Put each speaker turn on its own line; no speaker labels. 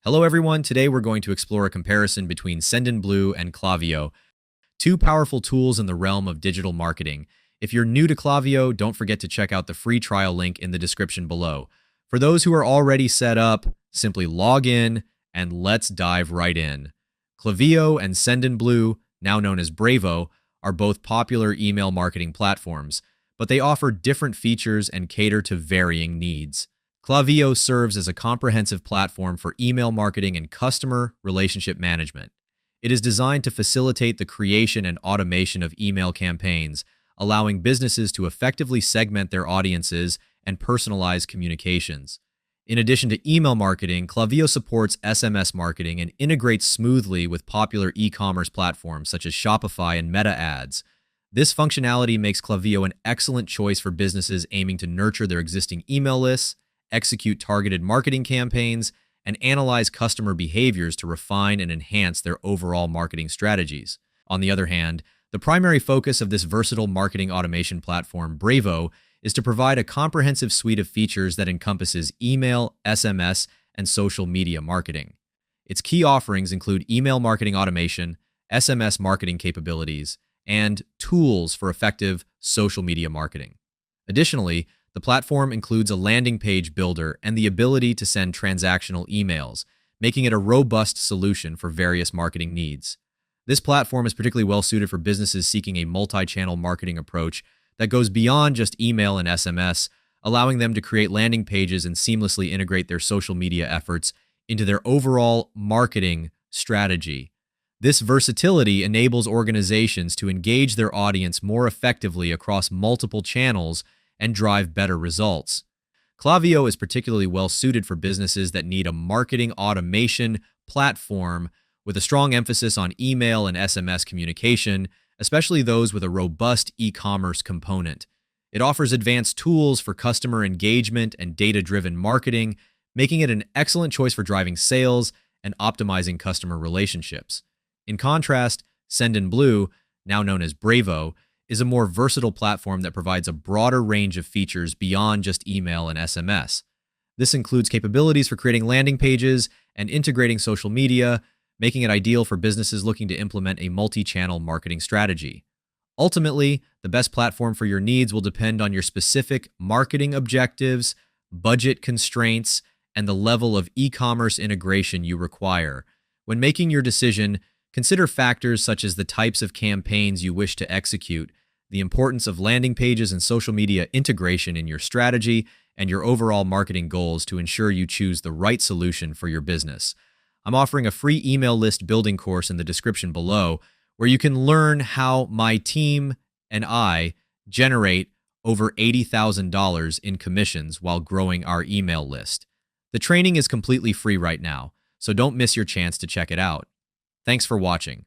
Hello everyone, today we're going to explore a comparison between Sendinblue and Klaviyo, two powerful tools in the realm of digital marketing. If you're new to Klaviyo, don't forget to check out the free trial link in the description below. For those who are already set up, simply log in and let's dive right in. Klaviyo and Sendinblue, now known as Brevo, are both popular email marketing platforms, but they offer different features and cater to varying needs. Klaviyo serves as a comprehensive platform for email marketing and customer relationship management. It is designed to facilitate the creation and automation of email campaigns, allowing businesses to effectively segment their audiences and personalize communications. In addition to email marketing, Klaviyo supports SMS marketing and integrates smoothly with popular e-commerce platforms such as Shopify and Meta Ads. This functionality makes Klaviyo an excellent choice for businesses aiming to nurture their existing email lists, execute targeted marketing campaigns, and analyze customer behaviors to refine and enhance their overall marketing strategies. On the other hand, the primary focus of this versatile marketing automation platform, Brevo, is to provide a comprehensive suite of features that encompasses email, SMS, and social media marketing. Its key offerings include email marketing automation, SMS marketing capabilities, and tools for effective social media marketing. Additionally, the platform includes a landing page builder and the ability to send transactional emails, making it a robust solution for various marketing needs. This platform is particularly well suited for businesses seeking a multi-channel marketing approach that goes beyond just email and SMS, allowing them to create landing pages and seamlessly integrate their social media efforts into their overall marketing strategy. This versatility enables organizations to engage their audience more effectively across multiple channels and drive better results. Klaviyo is particularly well suited for businesses that need a marketing automation platform with a strong emphasis on email and SMS communication, especially those with a robust e-commerce component. It offers advanced tools for customer engagement and data-driven marketing, making it an excellent choice for driving sales and optimizing customer relationships. In contrast, Sendinblue, now known as Brevo, is a more versatile platform that provides a broader range of features beyond just email and SMS. This includes capabilities for creating landing pages and integrating social media, making it ideal for businesses looking to implement a multi-channel marketing strategy. Ultimately, the best platform for your needs will depend on your specific marketing objectives, budget constraints, and the level of e-commerce integration you require. When making your decision, consider factors such as the types of campaigns you wish to execute, the importance of landing pages and social media integration in your strategy, and your overall marketing goals to ensure you choose the right solution for your business. I'm offering a free email list building course in the description below, where you can learn how my team and I generate over $80,000 in commissions while growing our email list. The training is completely free right now, so don't miss your chance to check it out. Thanks for watching.